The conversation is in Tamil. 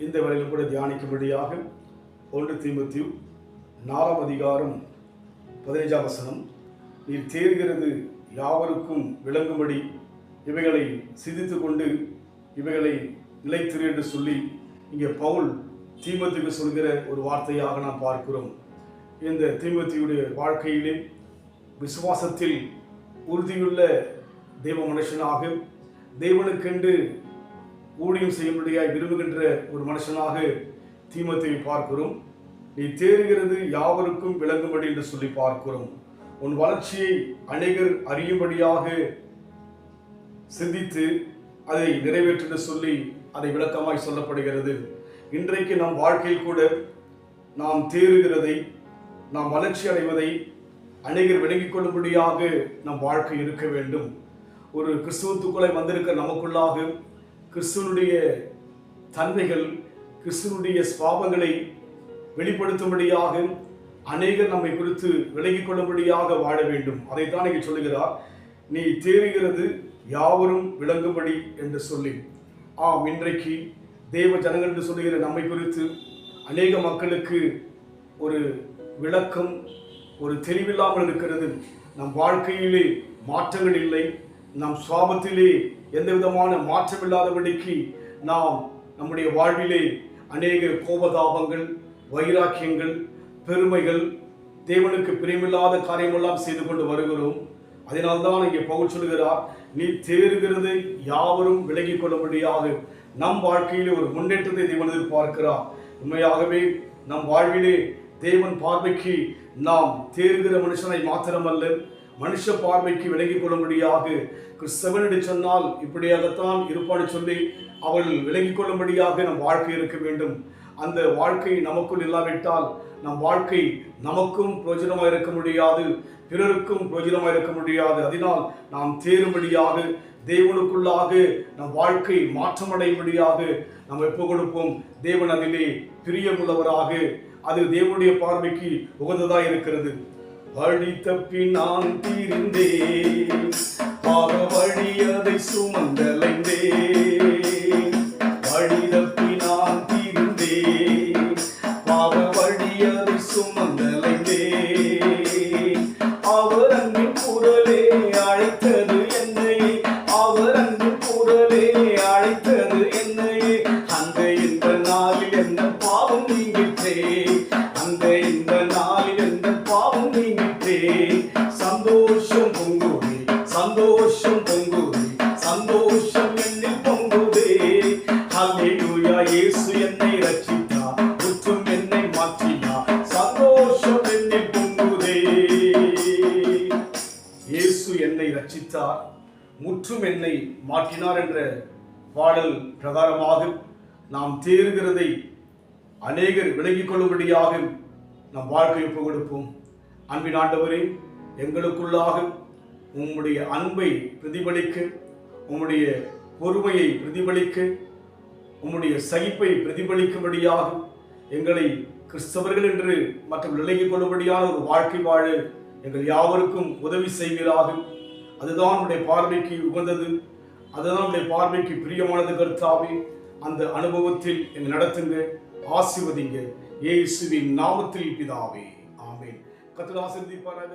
இந்த வேளையில் கூட தியானிக்கும்படியாக 1 தீமோத்தேயு 4 அதிகாரம் 15 வசனம், நீர் தேறுகிறது யாவருக்கும் விளங்கும்படி இவைகளை சிந்தித்து கொண்டு இவைகளை நிலைத்திரு என்று சொல்லி இங்கே பவுல் தீமோத்தேயுக்கு சொல்கிற ஒரு வார்த்தையாக நாம் பார்க்கிறோம். இந்த தீமோத்தேயுடைய வாழ்க்கையிலே விசுவாசத்தில் உறுதியுள்ள தேவ மனுஷனாக, தேவனுக்கென்று ஊழியம் செய்யும்படியாய் விரும்புகின்ற ஒரு மனுஷனாக தீமோத்தேயுவை பார்க்கிறோம். நீ தேறுகிறது யாவருக்கும் விளங்கும்படி என்று சொல்லி பார்க்கிறோம். உன் வளர்ச்சியை அநேகர் அறியும்படியாக சிந்தித்து அதை நிறைவேற்று சொல்லி அதை விளக்கமாய் சொல்லப்படுகிறது. இன்றைக்கு நம் வாழ்க்கையில் கூட நாம் தேறுகிறதை, நாம் வளர்ச்சி அடைவதை அநேகர் விளங்கிக் கொள்ளும்படியாக நம் வாழ்க்கை இருக்க வேண்டும். ஒரு கிறிஸ்துவத்துக்குள்ளே வந்திருக்க நமக்குள்ளாக கிறிஸ்துவனுடைய தன்மைகள், கிறிஸ்துவனுடைய சுபாவங்களை வெளிப்படுத்தும்படியாக அநேகர் நம்மை குறித்து விளங்கிக் கொள்ளும்படியாக வாழ வேண்டும். அதைத்தான் இங்கே சொல்லுகிறார், நீ தேறுகிறது யாவரும் விளங்கும்படி என்று சொல்லி. இன்றைக்கு தேவ ஜனங்கள் என்று சொல்லுகிற நம்மை குறித்து அநேக மக்களுக்கு ஒரு விளக்கம், ஒரு தெளிவில்லாமல் இருக்கிறது. நம் வாழ்க்கையிலே மாற்றங்கள் இல்லை, நம் சுபாவத்திலே எந்த விதமான மாற்றம் இல்லாதபடிக்கு நாம் நம்முடைய வாழ்விலே அநேக கோபதாபங்கள், வைராக்கியங்கள், பெருமைகள், தேவனுக்கு பிரியமில்லாத காரியமெல்லாம் செய்து கொண்டு வருகிறோம். அதனால்தான் இங்கே பவுல் சொல்கிறார், நீ தேறுகிறது யாவரும் விலகிக் கொள்ளும்படியாக நம் வாழ்க்கையிலே ஒரு முன்னேற்றத்தை தேவன் எதிர்பார்க்கிறார். உண்மையாகவே நம் வாழ்விலே தேவன் பார்வைக்கு நாம் தேறுகிற மனுஷனை மாத்திரமல்ல, மனுஷ பார்வைக்கு விலகிக் கொள்ளும்படியாக கிறிஸ்தவன் என்று சொன்னால் இப்படியாகத்தான் இருப்பான்னு சொல்லி அவள் விலகிக் கொள்ளும்படியாக நம் வாழ்க்கை இருக்க வேண்டும். அந்த வாழ்க்கை நமக்குள் இல்லாவிட்டால் நம் வாழ்க்கை நமக்கும் பிரயோஜனமாக இருக்க முடியாது, பிறருக்கும் பிரயோஜனமாக இருக்க முடியாது. அதனால் நாம் தேறும்படியாக, தேவனுக்குள்ளாக நம் வாழ்க்கை மாற்றமடையும்படியாக நாம் எப்போ கொடுப்போம். தேவன் அதிலே பிரியமுள்ளவராக, அது தேவனுடைய பார்வைக்கு உகந்ததாக இருக்கிறது. வழி தப்பி நான் தீர்ந்தேன், பாவ வழி அதை சுமந்தலைந்தேன். வழி தப்பி நான் தீர்ந்தேன், பாவ வழி அதை சுமந்தலைந்தேன். அவர் அன்பின் குரலே அழைத்தது என்னையே, அவர் அன்பின் குரலே அழைத்தது என்னையே. அந்த இந்த நாளில் என்ன பாவம் நீங்கிட்டே, அந்த இந்த நாளில் என்ன பாவம் நீங்கிட்டே. சந்தோஷம் பொங்குதே, சந்தோஷம் பொங்குதே, சந்தோஷம் என்னில் பொங்குதே. ஹல்லேலூயா, இயேசு என்னை ரட்சித்தார், முற்றும் என்னை மாற்றினார், சந்தோஷம் என்னில் பொங்குதே. இயேசு என்னை ரட்சித்தார், முற்றும் என்னை மாற்றினார் என்ற பாடல் பிரகாரமாக நாம் தேறுகிறதை அநேகர் விலகிக் கொள்ளும்படியாக நம் வாழ்க்கை ஒப்புக் கொடுப்போம். அன்பின் ஆண்டவரே, எங்களுக்குள்ளாக உம்முடைய அன்பை பிரதிபலிக்க, உம்முடைய பொறுமையை பிரதிபலிக்க, உம்முடைய சகிப்பை பிரதிபலிக்கும்படியாக எங்களை கிறிஸ்தவர்கள் என்று மற்றும் விலகிக் கொள்ளும்படியான ஒரு வாழ்க்கை வாழ எங்கள் யாவருக்கும் உதவி செய்வீராக. அதுதான் உடைய பார்வைக்கு உகந்தது, அதுதான் உடைய பார்வைக்கு பிரியமானது கர்த்தாவே. அந்த அனுபவத்தில் எங்களை நடத்துங்க, ஆசீர்வதிங்க. இயேசுவின் நாமத்தில் பிதாவே, ஆமென். கர்த்தர் ஆசீர்வதிப்பாராக.